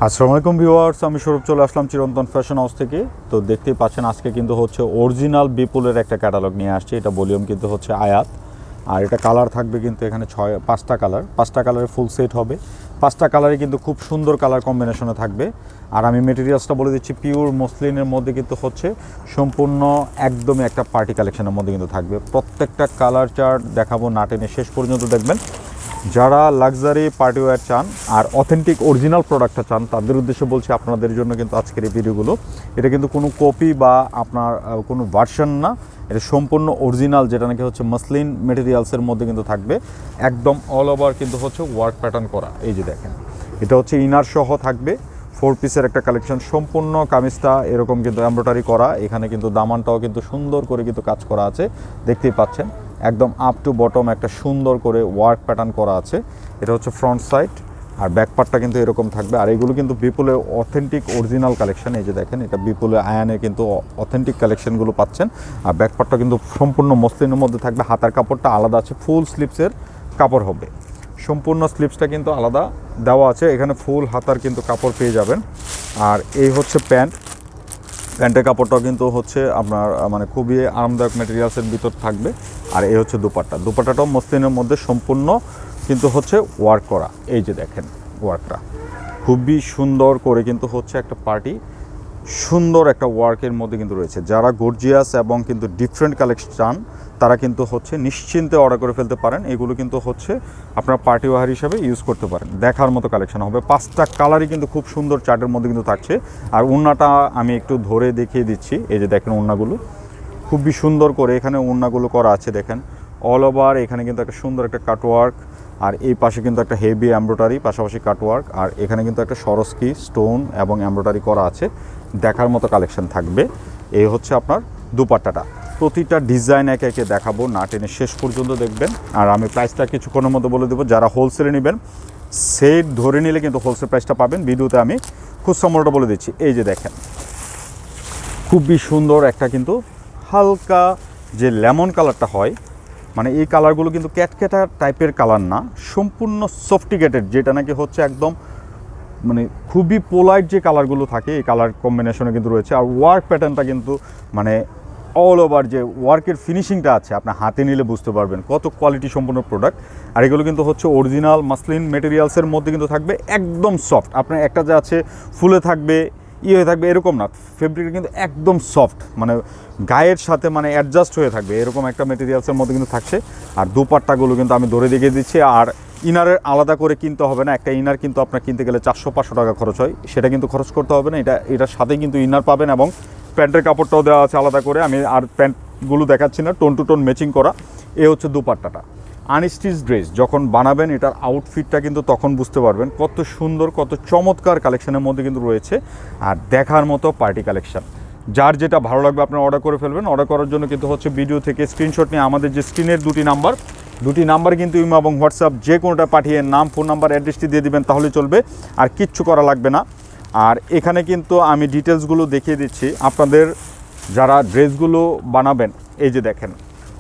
আসসালামু আলাইকুম ভিউয়ার্স, আমি সৌরভ চলে আসলাম চিরন্তন ফ্যাশন হাউস থেকে। তো দেখতেই পাচ্ছেন আজকে কিন্তু হচ্ছে অরিজিনাল বিপুলের একটা ক্যাটালগ নিয়ে আসছে। এটা ভলিউম কিন্তু হচ্ছে আয়াত, আর এটা কালার থাকবে কিন্তু এখানে পাঁচটা কালারের ফুল সেট হবে। পাঁচটা কালারে কিন্তু খুব সুন্দর কালার কম্বিনেশনে থাকবে। আর আমি মেটেরিয়ালসটা বলে দিচ্ছি, পিওর মসলিনের মধ্যে কিন্তু হচ্ছে সম্পূর্ণ একদমই একটা পার্টি কালেকশনের মধ্যে কিন্তু থাকবে। প্রত্যেকটা কালার চার্ট দেখাবো, না টেনে শেষ পর্যন্ত দেখবেন। যারা লাক্সারি পার্টিওয়্যার চান আর অথেন্টিক অরিজিনাল প্রোডাক্টটা চান, তাদের উদ্দেশ্যে বলছি আপনাদের জন্য কিন্তু আজকের এই ভিডিওগুলো। এটা কিন্তু কোনো কপি বা আপনার কোনো ভার্সন না, এটা সম্পূর্ণ অরিজিনাল, যেটা নাকি হচ্ছে মসলিন মেটেরিয়ালসের মধ্যে কিন্তু থাকবে। একদম অল ওভার কিন্তু হচ্ছে ওয়ার্ক প্যাটার্ন করা। এই যে দেখেন, এটা হচ্ছে ইনার সহ থাকবে, 4 পিসের একটা কালেকশন। সম্পূর্ণ কামিজটা এরকম কিন্তু এমব্রয়ডারি করা, এখানে কিন্তু দামানটাও কিন্তু সুন্দর করে কিন্তু কাজ করা আছে, দেখতেই পাচ্ছেন। একদম আপ টু বটম একটা সুন্দর করে ওয়ার্ক প্যাটার্ন করা আছে। এটা হচ্ছে ফ্রন্ট সাইড, আর ব্যাক পার্টটা কিন্তু এরকম থাকবে। আর এগুলো কিন্তু বিপুলের অথেন্টিক অরিজিনাল কালেকশন। এই যে দেখেন, এটা বিপুলের আয়ানে কিন্তু অথেন্টিক কালেকশনগুলো পাচ্ছেন। আর ব্যাক পার্টটা কিন্তু সম্পূর্ণ মসলিনের মধ্যে থাকবে। হাতার কাপড়টা আলাদা আছে, ফুল স্লিপসের কাপড় হবে। সম্পূর্ণ স্লিপসটা কিন্তু আলাদা দেওয়া আছে, এখানে ফুল হাতার কিন্তু কাপড় পেয়ে যাবেন। আর এই হচ্ছে প্যান্টের কাপড়টাও কিন্তু হচ্ছে আপনার মানে খুবই আরামদায়ক মেটেরিয়ালসের ভিতর থাকবে। আর এই হচ্ছে দুপাট্টাটাও মসলিনের মধ্যে সম্পূর্ণ কিন্তু হচ্ছে ওয়ার্ক করা। এই যে দেখেন, ওয়ার্কটা খুবই সুন্দর করে কিন্তু হচ্ছে একটা পার্টি সুন্দর একটা ওয়ার্কের মধ্যে কিন্তু রয়েছে। যারা গর্জিয়াস এবং কিন্তু ডিফারেন্ট কালেকশন চান, তারা কিন্তু হচ্ছে নিশ্চিন্তে অর্ডার করে ফেলতে পারেন। এগুলো কিন্তু হচ্ছে আপনার পার্টি ওয়ার হিসাবে ইউজ করতে পারেন। দেখার মতো কালেকশন হবে। 5টা কালারই কিন্তু খুব সুন্দর চার্টের মধ্যে কিন্তু থাকছে। আর ওড়নাটা আমি একটু ধরে দেখিয়ে দিচ্ছি। এই যে দেখেন, ওড়নাগুলো খুবই সুন্দর করে এখানে ওড়নাগুলো করা আছে। দেখেন অল ওভার এখানে কিন্তু একটা সুন্দর একটা কাটওয়ার্ক, আর এই পাশে কিন্তু একটা হেভি এমব্রয়ডারি, পাশাপাশি কাটওয়ার্ক। আর এখানে কিন্তু একটা সরস্কি স্টোন এবং এমব্রয়ডারি করা আছে। দেখার মতো কালেকশন থাকবে। এই হচ্ছে আপনার দুপাট্টাটা। প্রতিটা ডিজাইন একে একে দেখাবো, না টেনে শেষ পর্যন্ত দেখবেন। আর আমি প্রাইসটা কিছুক্ষণের মধ্যে বলে দেবো। যারা হোলসেলে নেবেন, সেট ধরে নিলে কিন্তু হোলসেল প্রাইসটা পাবেন। ভিডিওতে আমি খুচরা মূল্যটা বলে দিচ্ছি। এই যে দেখেন, খুবই সুন্দর একটা কিন্তু হালকা যে লেমন কালারটা হয়, মানে এই কালারগুলো কিন্তু ক্যাটক্যাটা টাইপের কালার না, সম্পূর্ণ সফটিকেটেড, যেটা নাকি হচ্ছে একদম মানে খুবই পোলাইট যে কালারগুলো থাকে, এই কালার কম্বিনেশনে কিন্তু রয়েছে। আর ওয়ার্ক প্যাটার্নটা কিন্তু মানে অল ওভার যে ওয়ার্কের ফিনিশিংটা আছে, আপনার হাতে নিলে বুঝতে পারবেন কত কোয়ালিটি সম্পন্ন প্রোডাক্ট। আর এগুলো কিন্তু হচ্ছে অরিজিনাল মাসলিন মেটেরিয়ালসের মধ্যে কিন্তু থাকবে, একদম সফট। আপনার একটা যে আছে ফুলে থাকবে, হয়ে থাকবে এরকম না, ফেব্রিকটা কিন্তু একদম সফট, মানে গায়ের সাথে মানে অ্যাডজাস্ট হয়ে থাকবে, এরকম একটা মেটেরিয়ালসের মধ্যে কিন্তু থাকছে। আর দুপাট্টাগুলো কিন্তু আমি ধরে দেখিয়ে দিচ্ছি। আর ইনারের আলাদা করে কিনতে হবে না। একটা ইনার কিন্তু আপনার কিনতে গেলে 400-500 টাকা খরচ হয়, সেটা কিন্তু খরচ করতে হবে না। এটার সাথে কিন্তু ইনার পাবেন, এবং প্যান্টের কাপড়টাও দেওয়া আছে আলাদা করে। আমি আর প্যান্টগুলো দেখাচ্ছি না, টোন টু টোন ম্যাচিং করা। এ হচ্ছে দুপাট্টাটা। আনস্টিচ ড্রেস যখন বানাবেন, এটার আউটফিটটা কিন্তু তখন বুঝতে পারবেন কত সুন্দর, কত চমৎকার কালেকশনের মধ্যে কিন্তু রয়েছে। আর দেখার মতো পার্টি কালেকশন। যার যেটা ভালো লাগবে আপনারা অর্ডার করে ফেলবেন। অর্ডার করার জন্য কিন্তু হচ্ছে ভিডিও থেকে স্ক্রিনশট নিয়ে আমাদের যে স্ক্রিনের দুটি নাম্বার কিন্তু ইমো এবং হোয়াটসঅ্যাপ যে কোনোটা পাঠিয়ে নাম, ফোন নাম্বার, অ্যাড্রেসটি দিয়ে দিবেন, তাহলে চলবে। আর কিচ্ছু করা লাগবে না। আর এখানে কিন্তু আমি ডিটেলসগুলো দেখিয়ে দিচ্ছি আপনাদের, যারা ড্রেসগুলো বানাবেন। এই যে দেখেন,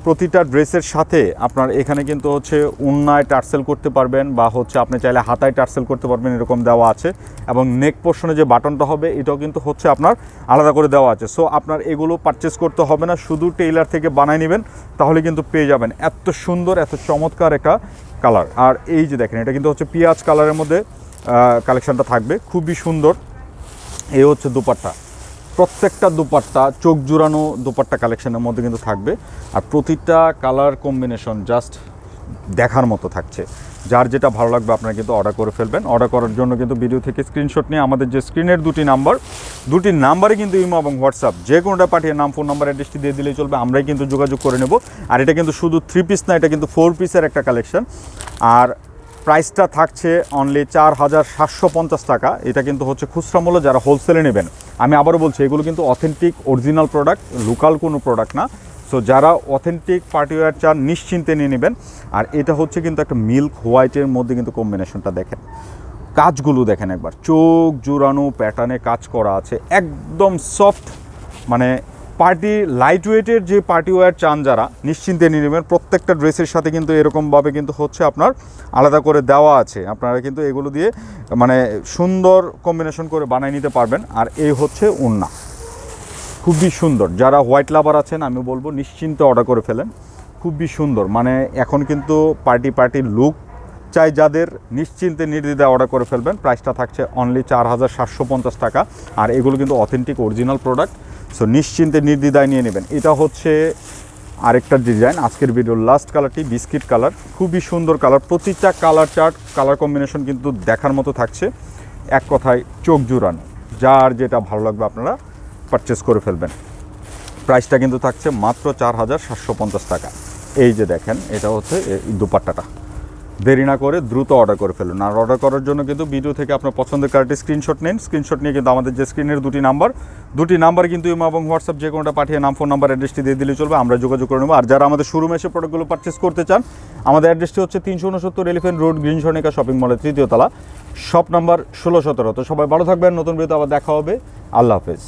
প্রতিটা ড্রেসের সাথে আপনার এখানে কিন্তু হচ্ছে ওড়নায় টার্সেল করতে পারবেন, বা হচ্ছে আপনি চাইলে হাতায় টার্সেল করতে পারবেন, এরকম দেওয়া আছে। এবং নেক পোর্শনে যে বাটনটা হবে, এটাও কিন্তু হচ্ছে আপনার আলাদা করে দেওয়া আছে। সো আপনার এগুলো পারচেস করতে হবে না, শুধু টেইলার থেকে বানায় নেবেন, তাহলে কিন্তু পেয়ে যাবেন এত সুন্দর, এত চমৎকার একটা কালার। আর এই যে দেখেন, এটা কিন্তু হচ্ছে পেঁয়াজ কালারের মধ্যে কালেকশানটা থাকবে, খুবই সুন্দর। এই হচ্ছে দুপাট্টা। প্রত্যেকটা দুপাট্টা চোখ জুড়ানো দুপাট্টা কালেকশনের মধ্যে কিন্তু থাকবে। আর প্রতিটা কালার কম্বিনেশন জাস্ট দেখার মতো থাকছে। যার যেটা ভালো লাগবে আপনারা কিন্তু অর্ডার করে ফেলবেন। অর্ডার করার জন্য কিন্তু ভিডিও থেকে স্ক্রিনশট নিয়ে আমাদের যে স্ক্রিনের দুটি নাম্বারে কিন্তু ইমো এবং হোয়াটসঅ্যাপ যে কোনোটা পাঠিয়ে নাম, ফোন নাম্বার, অ্যাড্রেসটি দিয়ে দিলেই চলবে, আমরাই কিন্তু যোগাযোগ করে নেব। আর এটা কিন্তু শুধু 3 পিস না, এটা কিন্তু 4 পিসের একটা কালেকশন। আর প্রাইসটা থাকছে অনলি 4750 টাকা। এটা কিন্তু হচ্ছে খুচরা মূল্য, যারা হোলসেলে নেবেন। আমি আবারও বলছি, এগুলো কিন্তু অথেন্টিক অরিজিনাল প্রোডাক্ট, লোকাল কোনো প্রোডাক্ট না। সো যারা অথেন্টিক পার্টিওয়্যার চান, নিশ্চিন্তে নিয়ে নেবেন। আর এটা হচ্ছে কিন্তু একটা মিল্ক হোয়াইটের মধ্যে কিন্তু কম্বিনেশনটা দেখেন, কাজগুলো দেখেন একবার, চোখ জুড়ানো প্যাটার্নে কাজ করা আছে, একদম সফট, মানে পার্টি লাইট ওয়েটের যে পার্টি ওয়্যার চান যারা নিশ্চিন্তে নিয়ে নেবেন। প্রত্যেকটা ড্রেসের সাথে কিন্তু এরকমভাবে কিন্তু হচ্ছে আপনার আলাদা করে দেওয়া আছে, আপনারা কিন্তু এগুলো দিয়ে মানে সুন্দর কম্বিনেশন করে বানিয়ে নিতে পারবেন। আর এই হচ্ছে ওড়না, খুবই সুন্দর। যারা হোয়াইট লাভার আছেন আমি বলবো নিশ্চিন্তে অর্ডার করে ফেলেন, খুবই সুন্দর। মানে এখন কিন্তু পার্টি লুক চাই যাদের, নিশ্চিন্তে নির্দ্বিধায় অর্ডার করে ফেলবেন। প্রাইসটা থাকছে অনলি 4750 টাকা। আর এগুলো কিন্তু অথেন্টিক অরিজিনাল প্রোডাক্ট, সো নিশ্চিন্তে নির্দ্বিধায় নিয়ে নেবেন। এটা হচ্ছে আরেকটা ডিজাইন, আজকের ভিডিওর লাস্ট কালারটি বিস্কিট কালার, খুবই সুন্দর কালার। প্রতিটা কালার চার্ট কালার কম্বিনেশন কিন্তু দেখার মতো থাকছে, এক কথায় চোখ জুড়ানো। যার যেটা ভালো লাগবে আপনারা পারচেস করে ফেলবেন। প্রাইসটা কিন্তু থাকছে মাত্র 4750 টাকা। এই যে দেখেন, এটা হচ্ছে এই দুপাট্টাটা। দেরি না করে দ্রুত অর্ডার করে ফেলুন। আর অর্ডার করার জন্য কিন্তু ভিডিও থেকে আপনার পছন্দের কার্ডটি স্ক্রিনশট নিন। স্ক্রিনশট নিয়ে কিন্তু আমাদের যে স্ক্রিনের দুটি নাম্বার কিন্তু ইমো এবং হোয়াটসঅ্যাপ যে কোনোটা পাঠিয়ে নাম, ফোন নাম্বার, অ্যাড্রেসটি দিয়ে দিলে চলবে, আমরা যোগাযোগ করে নেবো। আর যারা আমাদের শোরুমে এসে প্রোডাক্টগুলো পারচেস করতে চান, আমাদের অ্যাড্রেসটি হচ্ছে 369 elephant road, green Swarnika shopping মলের 3য় তলা, শপ নাম্বার 16-17। তো সবাই ভালো থাকবেন, নতুন ভিডিওতে আবার দেখা হবে। আল্লাহ হাফেজ।